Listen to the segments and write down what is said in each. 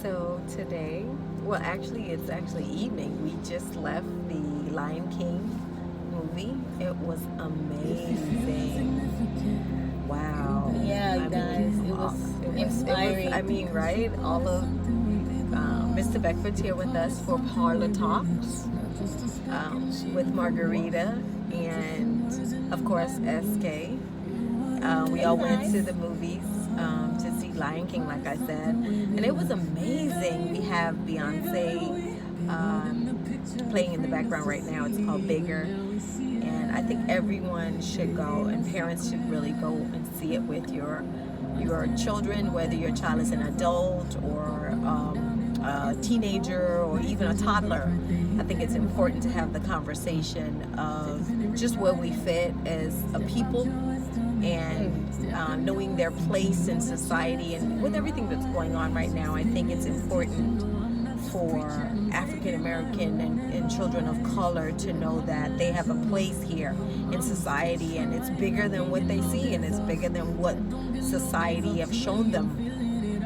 So today, well, actually, it's actually evening. We just left the Lion King movie. It was amazing. Wow. Yeah, I guys, mean, it was it inspiring. I mean, right? All of Mr. Beckford's here with us for Parlor Talks with Margarita and, of course, SK. We all went to the movies to see Lion King, like I said, and it was amazing. We have Beyonce playing in the background right now. It's called Bigger, and I think everyone should go, and parents should really go and see it with your children, whether your child is an adult or a teenager or even a toddler. I think it's important to have the conversation of just where we fit as a people and knowing their place in society. And with everything that's going on right now, I think it's important for African American and children of color to know that they have a place here in society, and it's bigger than what they see, and it's bigger than what society have shown them.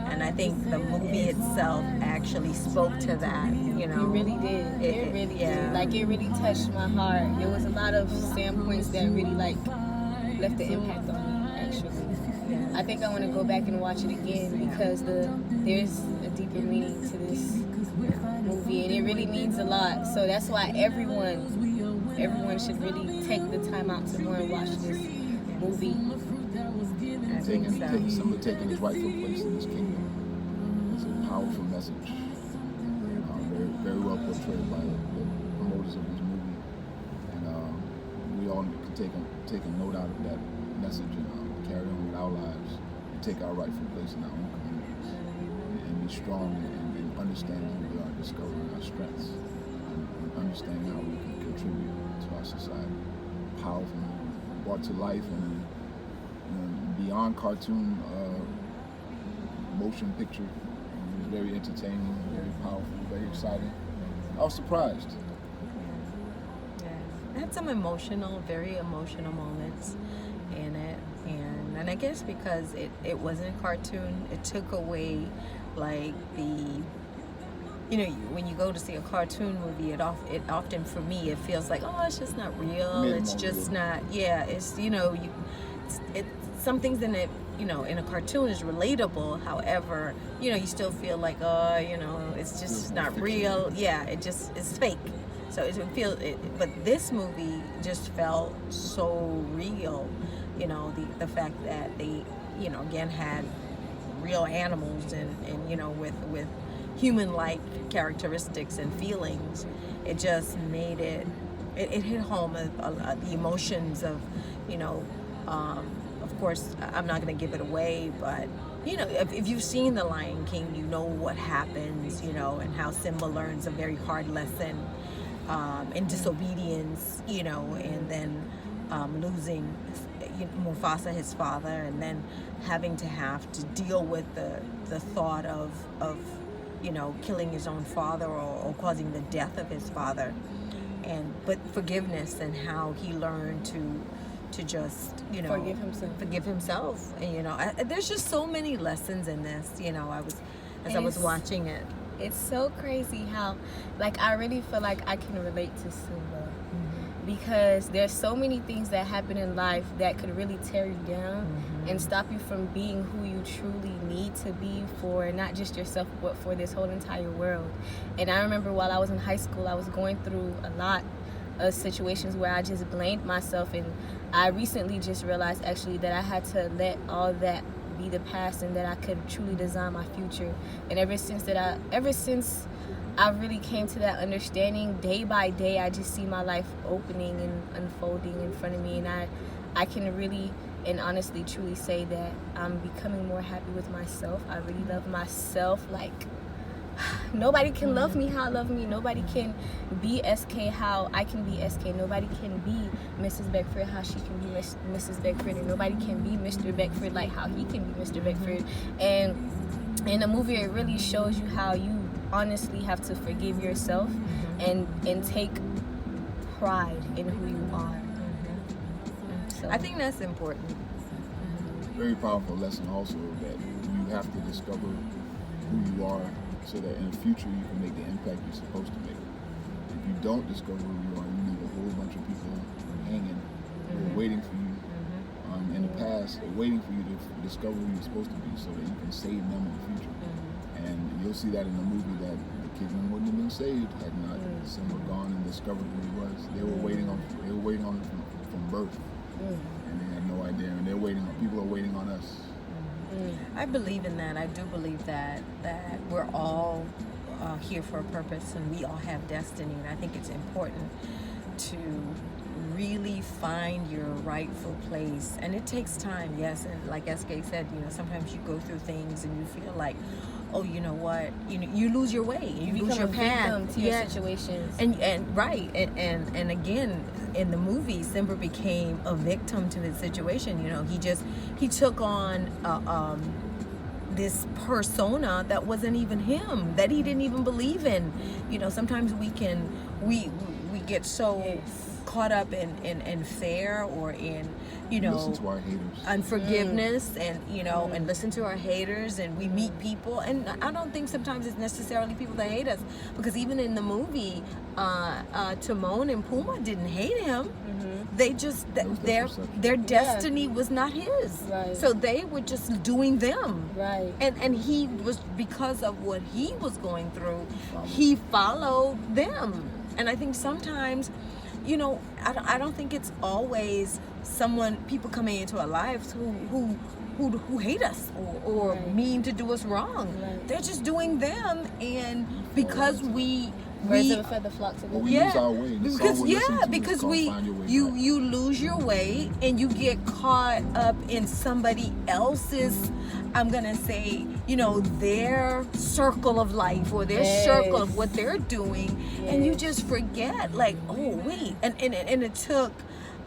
And I think the movie itself actually spoke to that, you know. It really did. It really did. Like, it really touched my heart. There was a lot of standpoints that really, like, left an impact on me, actually. I think I want to go back and watch it again because there's a deeper meaning to this movie, and it really means a lot. So that's why everyone should really take the time out to more and watch this movie. Taking his rightful place in this kingdom. It's a powerful message. Very, very well portrayed by the promoters of this movie, and we all can take a note out of that message and carry on with our lives and take our rightful place in our own communities and be strong in understanding who we are, discovering our strengths, and understanding how we can contribute to our society. Powerful, brought to life, and beyond cartoon motion picture. It was very entertaining, very powerful, very exciting. I was surprised. It had some very emotional moments in it, and I guess because it wasn't a cartoon, it took away like when you go to see a cartoon movie, it often for me it feels like, oh, it's just not real. It's just not. Yeah, it's some things in it, in a cartoon is relatable. However, you still feel like, it's just not real. Yeah, it's fake. So but this movie just felt so real. The fact that they, again had real animals and with human-like characteristics and feelings. It just made it hit home the emotions of, of course, I'm not going to give it away, but if you've seen The Lion King, you know what happens, and how Simba learns a very hard lesson in disobedience, and then losing Mufasa, his father, and then having to deal with the thought of killing his own father or causing the death of his father, but forgiveness and how he learned to just forgive himself. And there's just so many lessons in this. I was watching it. It's so crazy how, like, I really feel like I can relate to Simba, because there's so many things that happen in life that could really tear you down and stop you from being who you truly need to be for not just yourself but for this whole entire world. And I remember while I was in high school, I was going through a lot of situations where I just blamed myself, and I recently just realized actually that I had to let all that be the past and that I could truly design my future. And ever since I really came to that understanding, day by day I just see my life opening and unfolding in front of me, and I can really and honestly truly say that I'm becoming more happy with myself. I really love myself. Like, nobody can love me how I love me. Nobody can be SK how I can be SK. Nobody can be Mrs. Beckford how she can be Mrs. Beckford, and nobody can be Mr. Beckford like how he can be Mr. Beckford. And in the movie, it really shows you how you honestly have to forgive yourself and take pride in who you are. So I think that's important. Very powerful lesson also, that you have to discover who you are so that in the future you can make the impact you're supposed to make. If you don't discover who you are, you leave a whole bunch of people hanging, who are waiting for you in the past, or waiting for you to discover who you're supposed to be, so that you can save them in the future. And you'll see that in the movie, that the kidman wouldn't have been saved had not Simba gone and discovered who he was. They were waiting on him from birth, and they had no idea. And people are waiting on us. I believe in that. I do believe that we're all here for a purpose, and we all have destiny. And I think it's important to really find your rightful place. And it takes time, yes. And like SK said, sometimes you go through things and you feel like, oh, you know what? You lose your way. You lose your path. Victim to your situations. And right. And again, in the movie, Simba became a victim to his situation. He took on this persona that wasn't even him, that he didn't even believe in. Sometimes we get so caught up in fear or in listen to our haters. Unforgiveness and and listen to our haters, and we meet people, and I don't think sometimes it's necessarily people that hate us, because even in the movie Timon and Pumbaa didn't hate him. They just their destiny was not his, right. So they were just doing them, right. And he was, because of what he was going through, he followed them. And I think sometimes I don't think it's always people coming into our lives who hate us or right. mean to do us wrong. Right. They're just doing them, and because birds of a feather flock together. We lose our way. Because you lose your way, and you get caught up in somebody else's, I'm gonna say, their circle of life or their circle of what they're doing, and you just forget, like, oh wait, and it took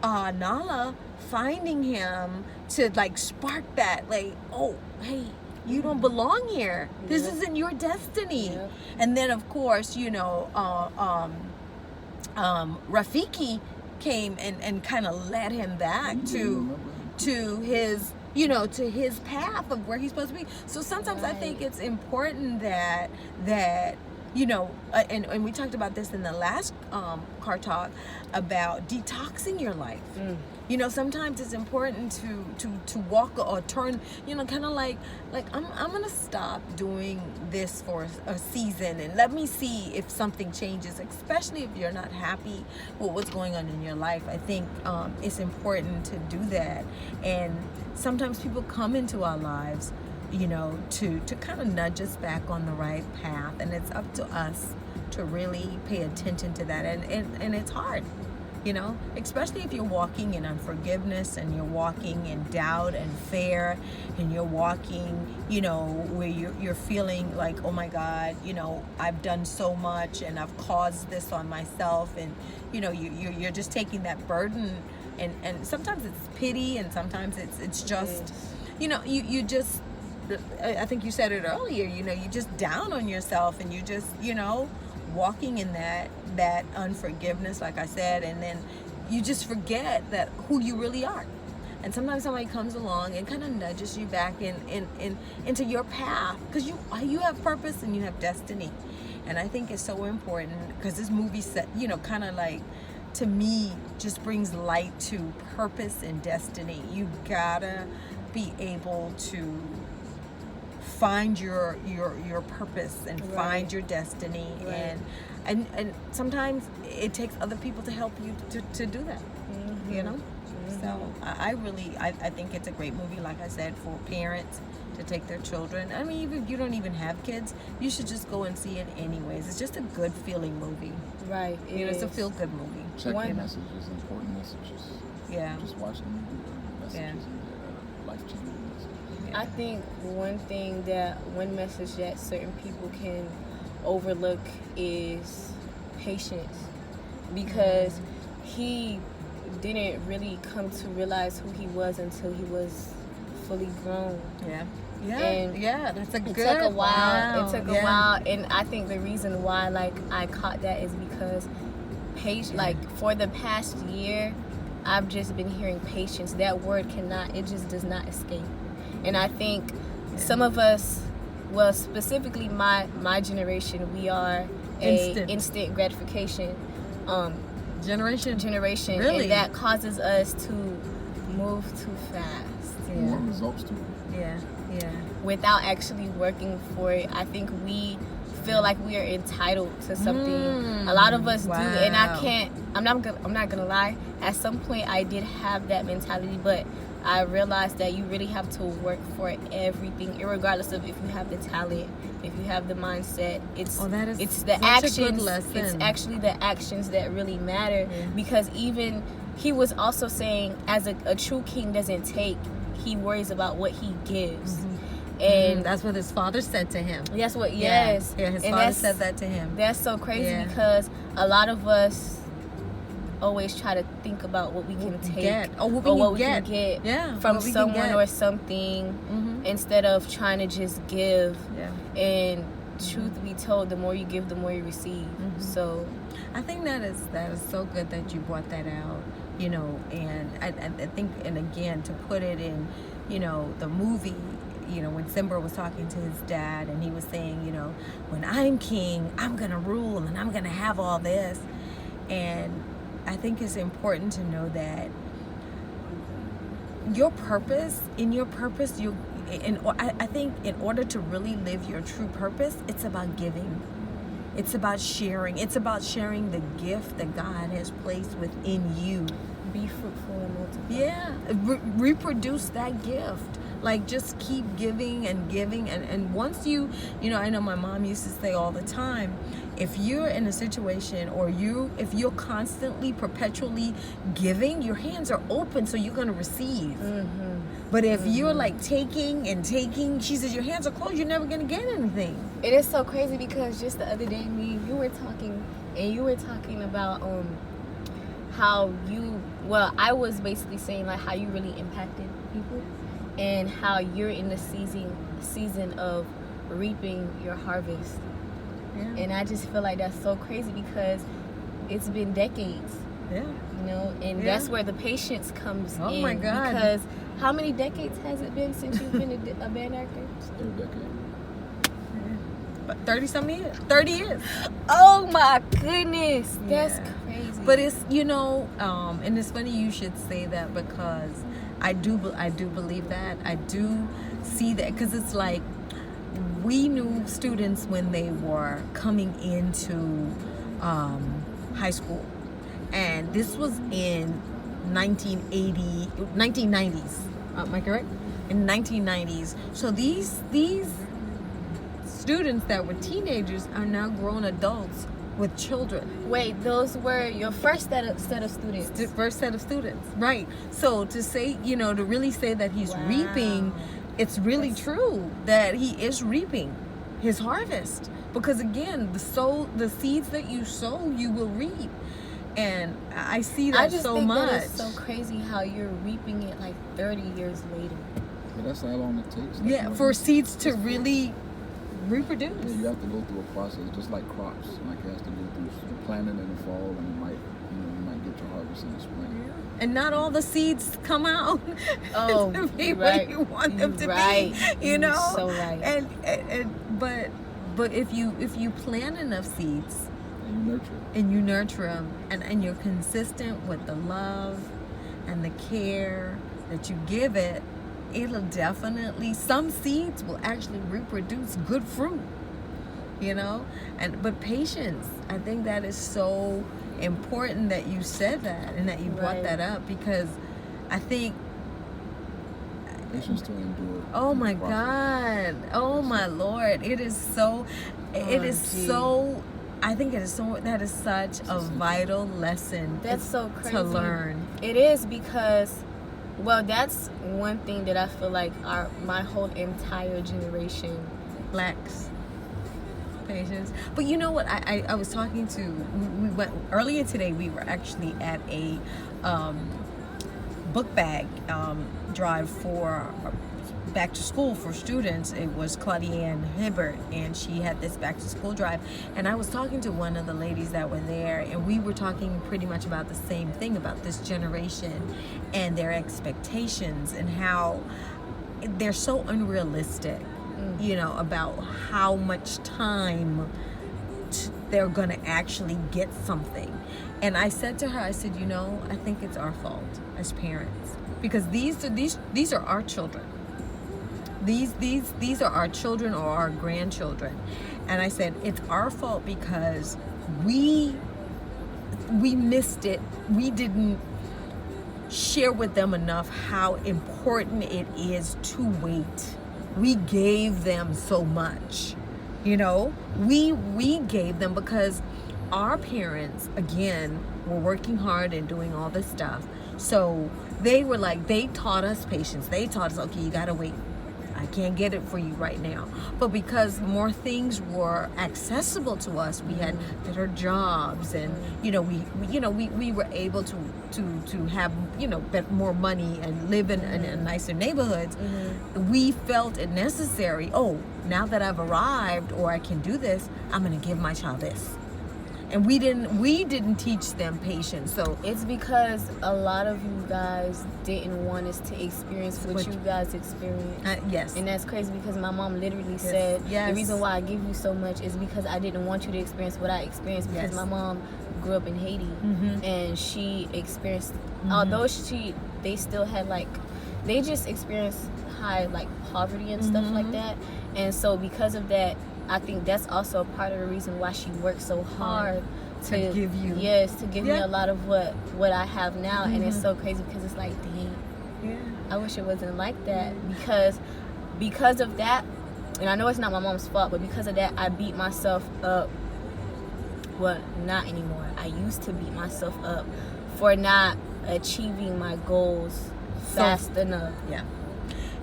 Nala finding him to like spark that, like, oh hey, you don't belong here. This isn't your destiny. Yep. And then of course, Rafiki came and kind of led him back to his to his path of where he's supposed to be. So sometimes I think it's important that and we talked about this in the last car talk about detoxing your life. Sometimes it's important to walk or turn, kind of like I'm gonna stop doing this for a season and let me see if something changes, especially if you're not happy with what's going on in your life. I think it's important to do that. And sometimes people come into our lives to kind of nudge us back on the right path, and it's up to us to really pay attention to that. And it's hard, especially if you're walking in unforgiveness, and you're walking in doubt and fear, and you're walking where you're feeling like, oh my God, I've done so much and I've caused this on myself, and you're just taking that burden, and sometimes it's pity, and sometimes it's just you just, I think you said it earlier, you just down on yourself, and you just, walking in that unforgiveness, like I said, and then you just forget that who you really are. And sometimes somebody comes along and kind of nudges you back into your path, because you have purpose and you have destiny. And I think it's so important, because this movie set, kind of like, to me, just brings light to purpose and destiny. You gotta be able to find your purpose and find your destiny, and sometimes it takes other people to help you to do that. So I think it's a great movie, like I said, for parents to take their children. I mean, even if you don't even have kids, you should just go and see it anyways. It's just a good feeling movie. Right. It's a feel good movie. Check the messages, important messages. Yeah. Just watch the movie. Messages in there, life-changing messages. I think one message that certain people can overlook is patience, because he didn't really come to realize who he was until he was fully grown. That's a good. It took a while. Wow. It took a while, and I think the reason why, like, I caught that is because for the past year, I've just been hearing patience. That word it just does not escape. And I think some of us well, specifically my generation, we are a Instant. instant gratification Generation. generation, Really? and that causes us to move too fast We want results too. Yeah. without actually working for it. I think we feel like we are entitled to something. A lot of us do, and Wow. I'm not gonna lie. At some point, I did have that mentality, but I realized that you really have to work for everything, irregardless of if you have the talent, if you have the mindset. It's That is it's the such a actions. good lesson. It's actually the actions that really matter. Yeah. Because even he was also saying, as a true king doesn't take, he worries about what he gives. And that's what his father said to him. that's what, Yeah. yes. Yeah, his And father that's- said that to him. That's so crazy Yeah. because a lot of us always try to think about what we can take Get. Oh, what or we what can we get. can get Yeah, from what we can someone get. or something Mhm. instead of trying to just give. Yeah. And truth be told, the more you give, the more you receive. Mhm. So I think that is so good that you brought that out, you know, and I think, and again, to put it in, you know, the movie, you know, when Simba was talking to his dad and he was saying, you know, when I'm king, I'm going to rule and I'm going to have all this. And I think it's important to know that your purpose, I think in order to really live your true purpose, it's about giving. It's about sharing. It's about sharing the gift that God has placed within you. be fruitful and multiply. Yeah, reproduce that gift. Like, just keep giving and giving. And once you know, I know my mom used to say all the time, if you're in a situation or if you're constantly, perpetually giving, your hands are open, so you're going to receive. But if you're like taking and taking, she says, your hands are closed, you're never going to get anything. It is so crazy because just the other day, me and you were talking, and you were talking about how I was basically saying like how you really impacted people, and how you're in the season of reaping your harvest. Yeah. And I just feel like that's so crazy because it's been decades, Yeah. you know, and Yeah. that's where the patience comes Oh in. my God. Because how many decades has it been since you've been a band actor? It's third decade. But 30-something years. 30 years. Oh my goodness, that's Yeah. crazy. But it's, you know, and it's funny you should say that, because I do believe that. I do see that, because it's like we knew students when they were coming into high school, and this was in 1990s. Am I correct? In 1990s. So these students that were teenagers are now grown adults with children. Wait, those were your first set of students? The first set of students, right? So to say, you know, to really say that he's Wow. reaping, it's really true that he is reaping his harvest, because again, the seeds that you sow, you will reap. And I see that I just so think much. that it's so crazy how you're reaping it like 30 years later. But that's how long it takes. Like, Yeah, for seeds to really reproduce. Yeah, you have to go through a process, just like crops. Like you have to go through planting in the fall, and you might get your harvest in the spring. And not all the seeds come out Oh, to be you're what right. you want them to You're right. be. You You're know, so right. But if you plant enough seeds And you nurture it. and you nurture them, and you're consistent with the love and the care that you give it, it'll definitely, some seeds will actually reproduce good fruit, you know. But patience, I think that is so important that you said that and that you brought Right. that up, because I think, Patience to endure. oh my the process. God, oh my Lord, it is so, it is gee. so, I think it is so, that is such a vital lesson That's so crazy. to learn. It is, because, well, that's one thing that I feel like my whole entire generation. Lacks patience. But you know what, I was talking to, we went earlier today, we were actually at a book bag drive for back to school for students. It was Claudianne Hibbert, and she had this back to school drive, and I was talking to one of the ladies that were there, and we were talking pretty much about the same thing, about this generation and their expectations and how they're so unrealistic. you know, about how much time they're going to actually get something. And I said to her, I said, you know, I think it's our fault as parents, because these are our children. These are our children or our grandchildren. And I said, it's our fault because we missed it. We didn't share with them enough how important it is to wait. We gave them so much, you know. We gave them, because our parents, again, were working hard and doing all this stuff. So they were like, they taught us patience. They taught us, okay, you gotta wait. I can't get it for you right now. But because more things were accessible to us, we had better jobs, and we were able to have more money and live in nicer neighborhoods. We felt it necessary. Oh, now that I've arrived, or I can do this, I'm gonna give my child this. And we didn't teach them patience. So it's because a lot of you guys didn't want us to experience what you guys experienced. Yes. And that's crazy, because my mom literally said, the reason why I give you so much is because I didn't want you to experience what I experienced, because my mom grew up in Haiti, and she experienced, although they still had they just experienced high poverty and stuff like that. And so because of that, I think that's also part of the reason why she worked so hard to give you, to give me a lot of what I have now. And it's so crazy, because it's like, dang, I wish it wasn't like that, because of that. And I know it's not my mom's fault, but because of that, I beat myself up. Well, not anymore. I used to beat myself up for not achieving my goals fast enough. Yeah.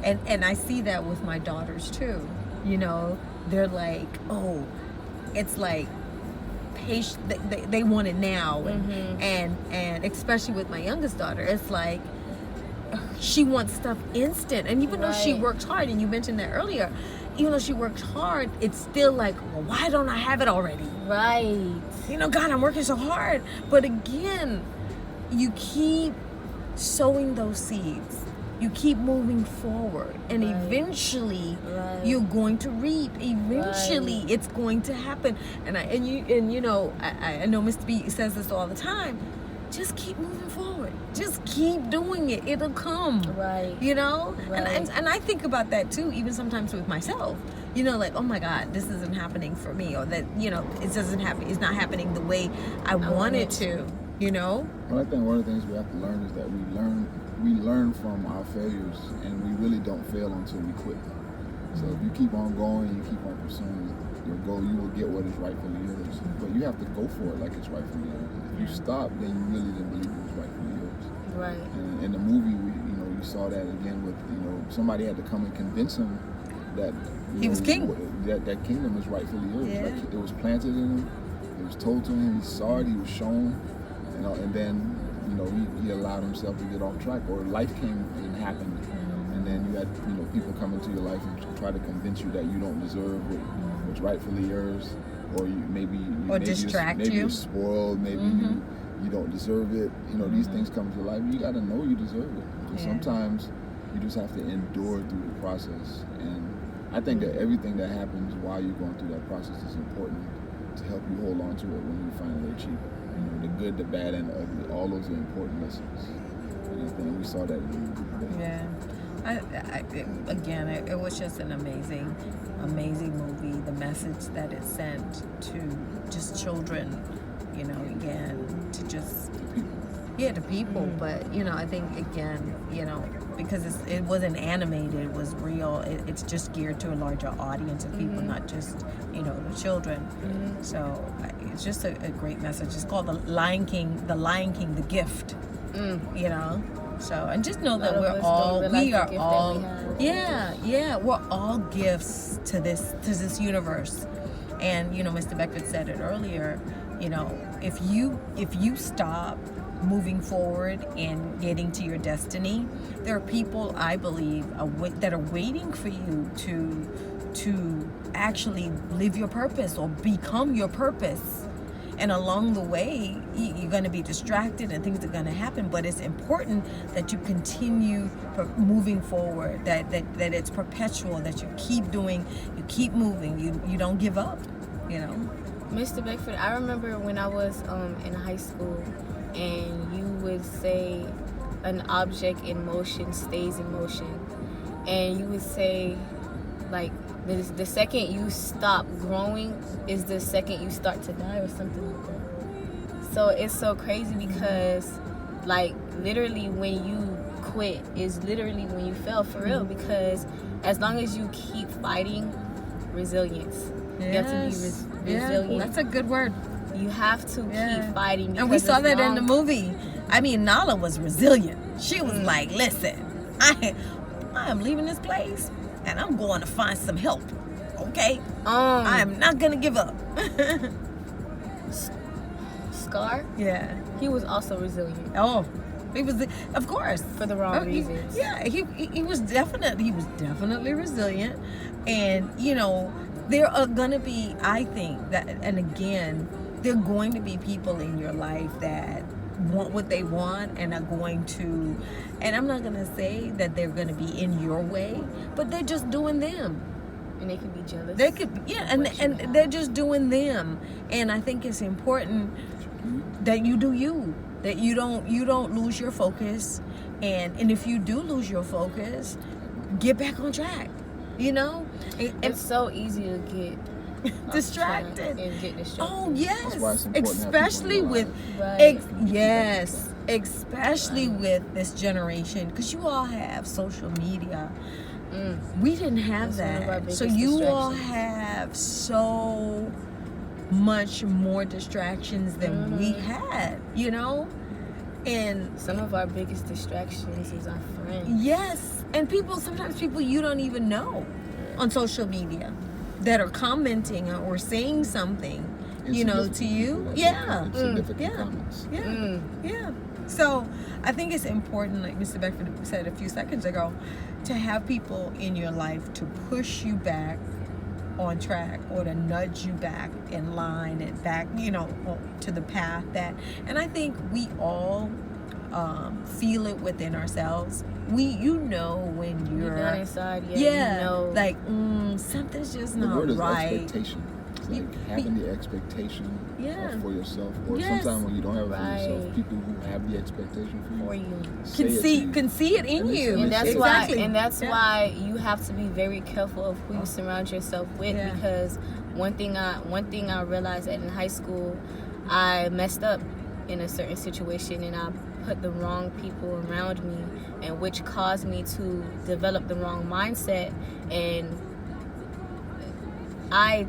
And I see that with my daughters too. You know, they're like, oh, it's like patient. They want it now, and especially with my youngest daughter, it's like she wants stuff instant. And even though she works hard, and you mentioned that earlier, even though she works hard, it's still like, well, why don't I have it already? Right. You know, God, I'm working so hard. But again, you keep sowing those seeds. You keep moving forward, and eventually you're going to reap. Eventually it's going to happen. And I know Mr. B says this all the time. Just keep moving forward. Just keep doing it. It'll come. Right. You know? Right. And I think about that too, even sometimes with myself. You know, like, oh my God, this isn't happening for me, or that, it doesn't happen. It's not happening the way I want it to, you know? Well, I think one of the things we have to learn is that we learn from our failures, and we really don't fail until we quit. So if you keep on going, you keep on pursuing your goal, you will get what is rightfully yours. But you have to go for it like it's rightfully yours. If you stop, then you really didn't believe it was rightfully yours. Right. And in the movie, you saw that again with, somebody had to come and convince him that he was king. That kingdom is rightfully yours. Yeah. Like, it was planted in him. It was told to him. He saw it. He was shown. And then he allowed himself to get off track, or life came and happened, and then you had people come into your life and try to convince you that you don't deserve what's rightfully yours, or maybe distract you. Maybe you're spoiled. Maybe you don't deserve it. These things come to your life. You got to know you deserve it. So sometimes you just have to endure through the process, and I think that everything that happens while you're going through that process is important to help you hold on to it when you finally achieve it. The good, the bad, and the ugly, all those are important lessons. And I think we saw that in the movie. Yeah. It was just an amazing movie. The message that it sent to just children, again, to just... to people. But, I think, again, because it wasn't animated, it was real. It's just geared to a larger audience of people, not just, the children. So it's just a great message. It's called The Lion King, The Gift. So, and just know that we're all gifts to this universe. And, Mr. Beckford said it earlier, if you stop moving forward and getting to your destiny, there are people, I believe, that are waiting for you to actually live your purpose or become your purpose. And along the way, you're going to be distracted and things are going to happen. But it's important that you continue moving forward, that it's perpetual, that you keep doing, you keep moving, you don't give up, you know. Mr. Beckford, I remember when I was in high school, and you would say an object in motion stays in motion, and you would say like the second you stop growing is the second you start to die, or something like that. So it's so crazy because like literally when you quit is literally when you fail, for real, because as long as you keep fighting, resilience. You have to be resilient. Yeah, that's a good word. You have to keep fighting. And we saw that in the movie. I mean, Nala was resilient. She was like, listen, I am leaving this place and I'm going to find some help. Okay? I am not going to give up. Scar? Yeah. He was also resilient. Oh, he was, of course. For the wrong reasons. He was definitely resilient. And, you know, there are going to be, I think, that, and again, there are going to be people in your life that want what they want and are going to, and I'm not going to say that they're going to be in your way, but they're just doing them. And they could be jealous. They could, and they're just doing them. And I think it's important that you do you, that you don't lose your focus, and if you do lose your focus, get back on track. You know, it's so easy to get distracted and get distracted. Oh yes, especially with especially with this generation, because you all have social media. We didn't have that, so you all have so much more distractions than we had. You know, and some of our biggest distractions is our friends. Yes. And sometimes people you don't even know on social media that are commenting or saying something, you know, to you. Yeah. Significant comments. Yeah. So I think it's important, like Mr. Beckford said a few seconds ago, to have people in your life to push you back on track or to nudge you back in line and back, you know, to the path that, and I think we all feel it within ourselves. You know when you're down inside, you know, like something's just the not word is right. Expectation. It's like having the expectation for yourself, or sometimes when you don't have it for yourself, people who have the expectation for you can see it in you, and that's why you have to be very careful of who you surround yourself with, because one thing I realized that in high school, I messed up in a certain situation, and I put the wrong people around me, and which caused me to develop the wrong mindset, and I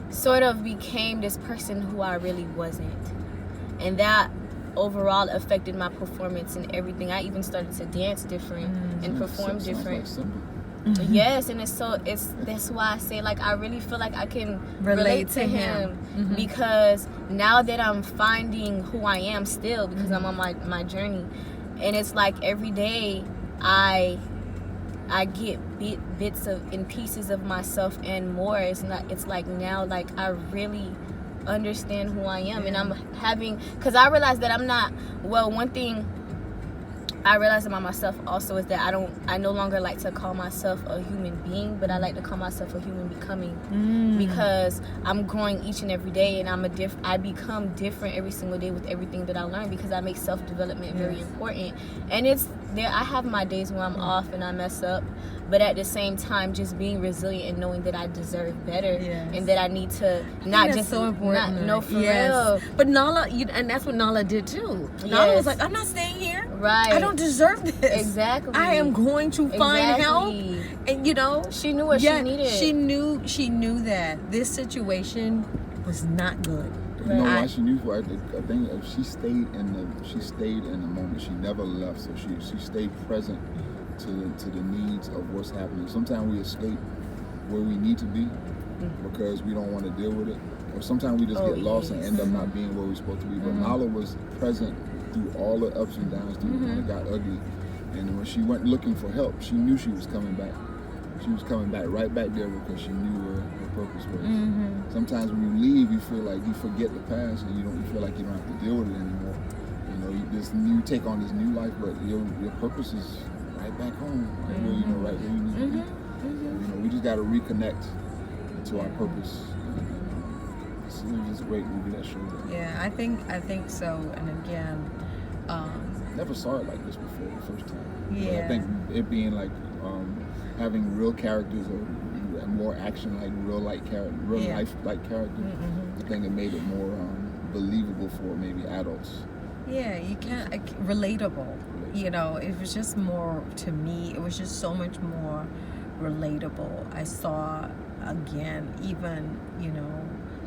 sort of became this person who I really wasn't, and that overall affected my performance and everything. I even started to dance different and perform different. Yes, and that's why I say, like, I really feel like I can relate to him because now that I'm finding who I am still, because I'm on my journey, and it's like every day I get bits and pieces of myself and more. It's like now, like, I really understand who I am, and I'm having, because I realized that I'm not, well, one thing I realized about myself also is that I no longer like to call myself a human being, but I like to call myself a human becoming, because I'm growing each and every day, and I become different every single day with everything that I learn, because I make self-development very important. And I have my days where I'm off and I mess up, but at the same time, just being resilient and knowing that I deserve better, and that I need to not just so important. For real. But Nala, and that's what Nala did too. Nala was like, I'm not staying here. Right. I don't deserve this. Exactly. I am going to find help. And you know, she knew what she needed. She knew that this situation was not good. You know why she knew? I think she stayed in the moment. She never left. So she stayed present to the needs of what's happening. Sometimes we escape where we need to be because we don't want to deal with it, or sometimes we just get lost and end up not being where we're supposed to be. But Nala was present through all the ups and downs, through when it got ugly, and when she went looking for help, she knew she was coming back. she was coming back right back there because she knew where her purpose was. Mm-hmm. Sometimes when you leave, you feel like you forget the past and you feel like you don't have to deal with it anymore. You know, you take on this new life, but your purpose is right back home, right where right where you need to be. So, we just got to reconnect to our purpose. It was just a great movie that showed that. Yeah, I think so. And again, never saw it like this before the first time. Yeah. But I think it being like having real characters or more action, like real life like characters. I think it made it more believable for maybe adults. Yeah, you can't relatable. You know, it was just more, to me, it was just so much more relatable. I saw again, even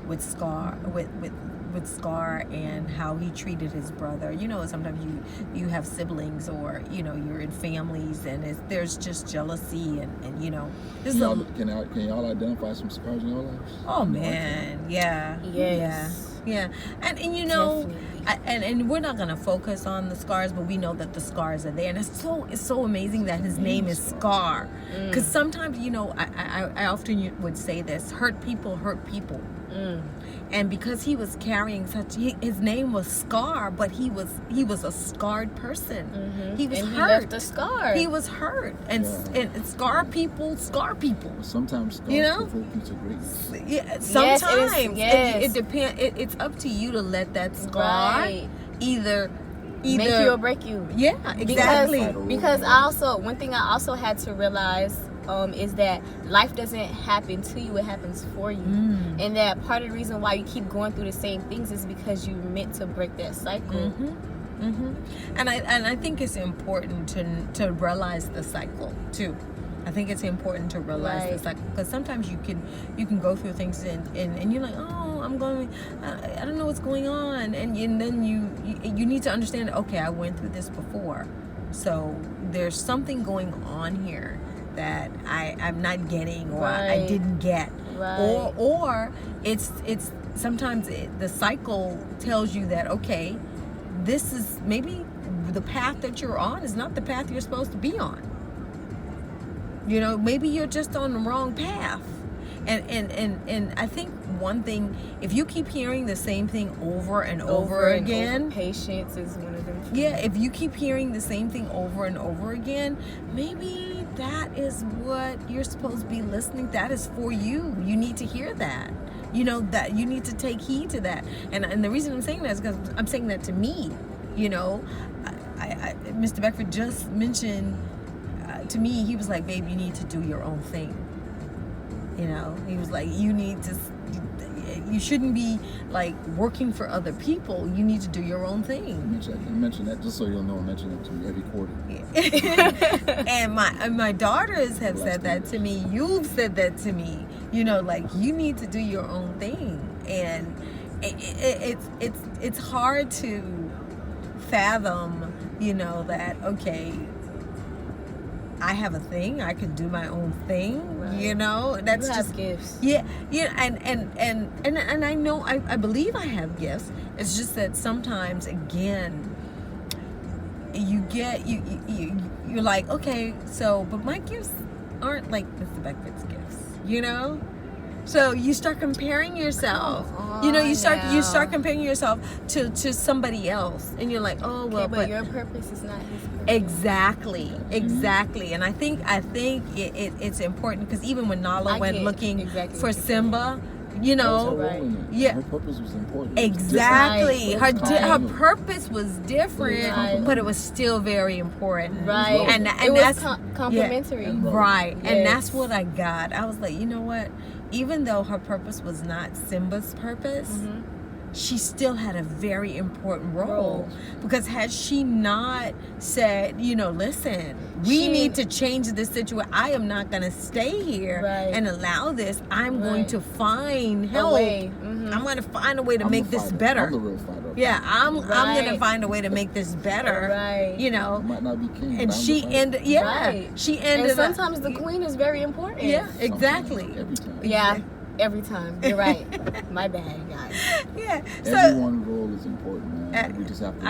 with Scar, with Scar and how he treated his brother. Sometimes you have siblings, or you're in families, and there's just jealousy and this Can y'all identify some scars in your lives? Oh man, yeah. Yes. Yeah, and and we're not gonna focus on the scars, but we know that the scars are there, and it's so amazing that his name is Scar, because sometimes I often would say this: hurt people hurt people. And because he was carrying his name was Scar, but he was a scarred person. He was hurt. He left a scar. He was hurt, and scar people scar people. Sometimes scars provoke you to greatness. Yeah, sometimes it depends. It's up to you to let that scar either make you or break you. Yeah, exactly. Because one thing I also had to realize is that life doesn't happen to you, it happens for you. And that part of the reason why you keep going through the same things is because you're meant to break that cycle. And I think it's important to realize the cycle too. I think it's important to realize the cycle, because sometimes you can go through things and you're like, oh, I don't know what's going on, and then you need to understand, okay, I went through this before, so there's something going on here that I'm not getting, or I didn't get, or it's sometimes the cycle tells you that, okay, this is maybe the path that you're on is not the path you're supposed to be on. Maybe you're just on the wrong path, and I think one thing, if you keep hearing the same thing over and over again, patience is one of them. Yeah, if you keep hearing the same thing over and over again, maybe that is what you're supposed to be listening. That is for you. You need to hear that. That you need to take heed to that. And the reason I'm saying that is because I'm saying that to me. Mr. Beckford just mentioned to me, he was like, babe, you need to do your own thing. He was like, you shouldn't be like working for other people. You need to do your own thing. Mention that just so you'll know. I mention it to you every quarter. And my daughters have said that to me. You've said that to me. Like, you need to do your own thing, and it's hard to fathom. That, okay, I have a thing. I can do my own thing. Right. That's you just have gifts. Yeah. And I know I believe I have gifts. It's just that sometimes, again, you're like, okay, so, but my gifts aren't like Mr. Beckford's gifts. So you start comparing yourself. You start comparing yourself to somebody else, and you're like, oh well, but your purpose is not his purpose. Exactly. And I think it's important, because even when Nala went looking for Simba, her purpose was important. Exactly. Her purpose was different, but it was still very important. Right. And it that's was complementary. Right. Yes. And that's what I got. I was like, you know what? Even though her purpose was not Simba's purpose, she still had a very important role. Because had she not said, listen, we need to change this situation. I am not going to stay here and allow this. I'm going to find help. I'm going to find a way to make this better. I'm the real fighter. Yeah, I'm going to find a way to make this better. Right. Might not be king. And she ended. She ended. And sometimes the queen is very important. Yeah, exactly. Every time. Yeah. Every time. You're right. My bad, guys. Yeah. So everyone's role is important, man. We just have to.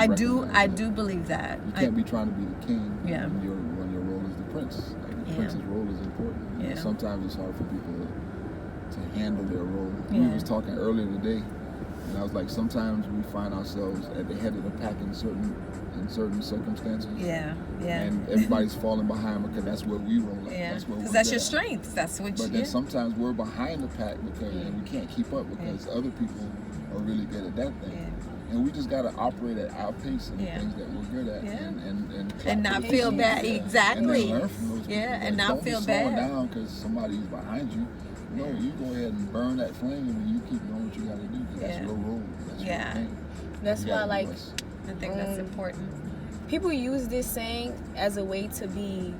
I do believe that. You can't be trying to be the king. Yeah. When your role is the prince. princess role is important. Yeah. And sometimes it's hard for people to handle their role. We Yeah. was talking earlier today, and I was like, sometimes we find ourselves at the head of the pack in certain circumstances. Yeah, yeah. And everybody's falling behind because that's where we roll at. Yeah, That's where because we're that's good your at. strength. That's what But you. then sometimes we're behind the pack because and we can't keep up because other people are really good at that thing. Yeah. And we just got to operate at our pace and Yeah. the things that we're good at, Yeah. and not clap feel for bad. those people. Exactly. And then learn from those people. Yeah, and Like, not don't feel be slowing bad. down because somebody's behind you. No, you go ahead and burn that flame and you keep doing what you got to do because that's Yeah. your role. That's Yeah. your thing. That's You why, gotta like, do us. I think that's important. people use this saying as a way to be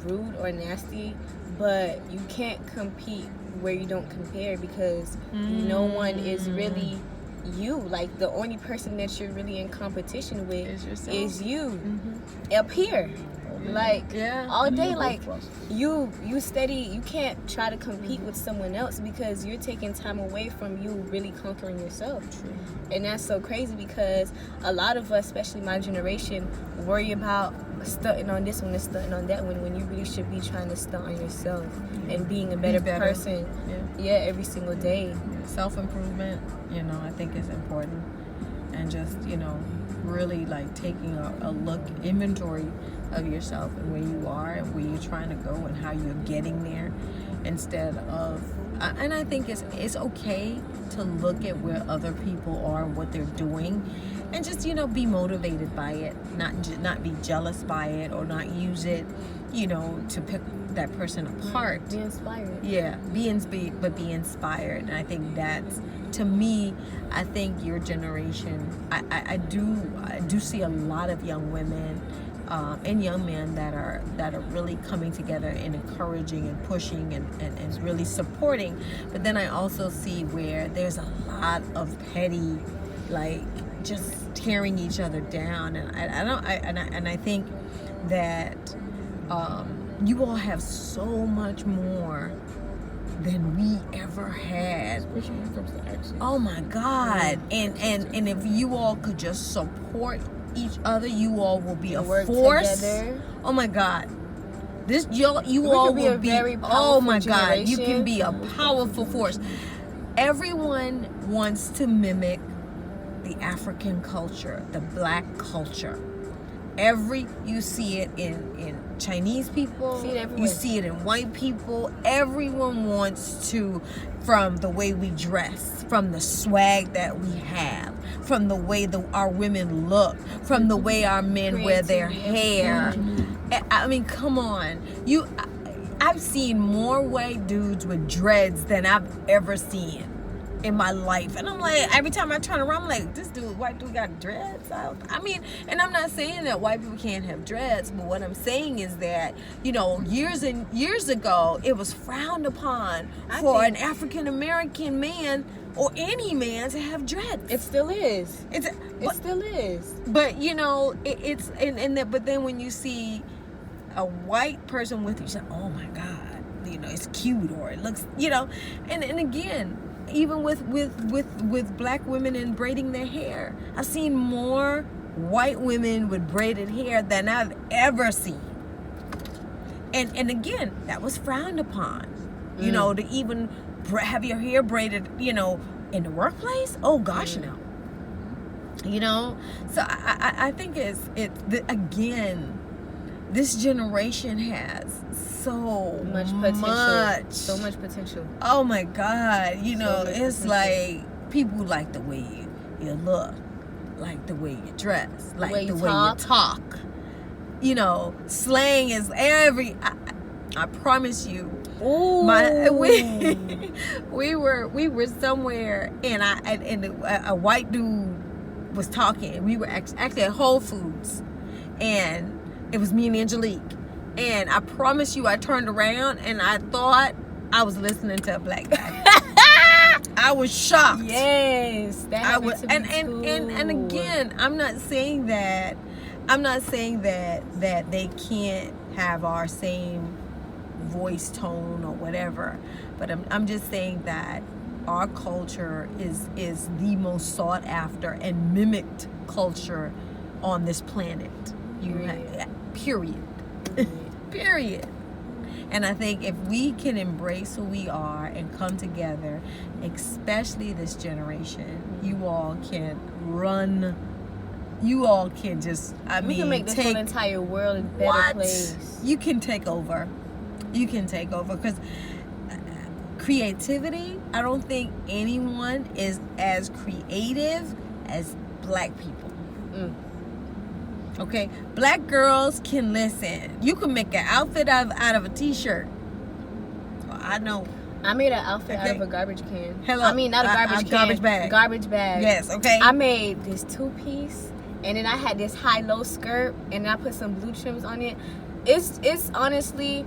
rude or nasty, but you can't compete where you don't compare because no one is really you. Like, the only person that you're really in competition with Is yourself. is you up here. Like, Yeah. all And in day, your like, growth process. you steady, you can't try to compete with someone else because you're taking time away from you really conquering yourself. And that's so crazy because a lot of us, especially my generation, worry about stunting on this one and stunting on that one when you really should be trying to stunt on yourself and being a better, better. person every single day. Self-improvement, I think is important. And just, really like taking a look, inventory of yourself and where you are and where you're trying to go and how you're getting there instead of, and I think it's okay to look at where other people are and what they're doing and just, be motivated by it, not be jealous by it or not use it, to pick that person apart. Be inspired. Yeah, be inspired. And I think that's, to me, I think your generation, I do see a lot of young women and young men that are really coming together and encouraging and pushing and really supporting. But then I also see where there's a lot of petty, like, just tearing each other down. And I think that you all have so much more than we ever had. Especially when it comes to access. Oh my God. And if you all could just support each other, you all will be a Work force. together. Oh my God. You We all could be will a be, very oh my powerful God, you can generation. be a powerful force. Everyone wants to mimic the African culture, the black culture. You see it in Chinese people, See it everywhere. you see it in white people. Everyone wants to, from the way we dress, from the swag that we have, from the way our women look, from the way our men wear their hair. I mean, come on. I've seen more white dudes with dreads than I've ever seen in my life. And I'm like, every time I turn around, I'm like, this white dude got dreads? I mean, and I'm not saying that white people can't have dreads, but what I'm saying is that, years and years ago, it was frowned upon for an African American man or any man to have dreads. It still is. It Still is. But but then when you see a white person with you, you say, oh my God, it's cute, or it looks, and again, even with black women and braiding their hair, I've seen more white women with braided hair than I've ever seen. And again, that was frowned upon, to even have your hair braided, in the workplace. Oh gosh, no. So I think again, this generation has so Much potential. So much potential. Oh my God, much it's potential. like people like the way you look, like the way you dress, like way the you way you talk. Slang is I promise you. Ooh. We were somewhere and a white dude was talking. We were actually at Whole Foods, and it was me and Angelique. And I promise you, I turned around and I thought I was listening to a black guy. I was shocked. Yes, that I was, happened to me and too. again, I'm not saying that they can't have our same voice tone or whatever, but I'm just saying that our culture is the most sought after and mimicked culture on this planet. Period. Period. And I think if we can embrace who we are and come together, especially this generation, you all can run. You all can just, we can make this whole entire world a better place. You can take over. You can take over. Because creativity, I don't think anyone is as creative as black people. Okay? Black girls can listen. You can make an outfit out of a t-shirt. Well, I know. I made an outfit out of a garbage can. Hello. I mean, not a garbage can. Garbage bag. Garbage bag. Yes, okay. I made this 2-piece, and then I had this high-low skirt, and I put some blue trims on it. It's honestly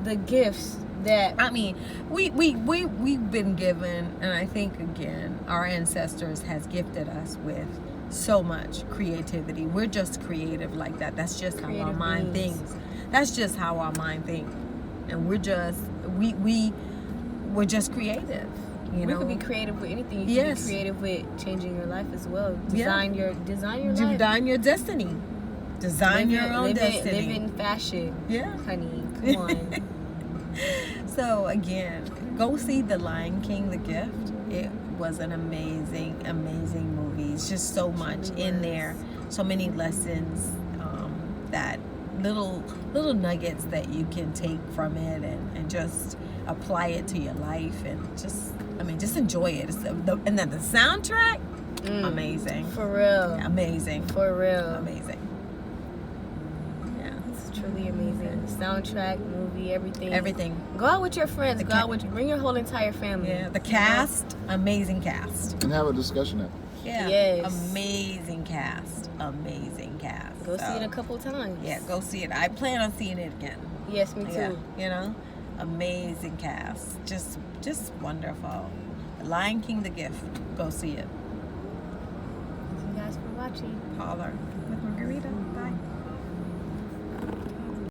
the gifts that... I mean, we've been given, and I think, again, our ancestors has gifted us with so much creativity. We're just creative like that. That's just how our mind thinks. That's just how our mind thinks. And we're just we're just creative. You know? We could be creative with anything. You can be creative with changing your life as well. Design your life. Design your destiny. Design your own destiny. Live in fashion. Yeah. Honey, come on. So again, go see The Lion King, The Gift. It was an amazing, amazing movie. It's just so much in there. So many lessons, that little nuggets that you can take from it and just apply it to your life and just enjoy it. And then the soundtrack, amazing. For real. Amazing. For real. Amazing. Yeah. It's truly amazing. The soundtrack, movie, everything. Everything. Go out with your friends. Bring your whole entire family. Yeah. The cast, amazing cast. And have a discussion at. Yeah. Yes. Amazing cast. Amazing cast. Go see it a couple times. Yeah, go see it. I plan on seeing it again. Yes, me too. Yeah, you know, amazing cast. Just wonderful. The Lion King, The Gift. Go see it. Thank you guys for watching. Parlor with Margarita. Bye.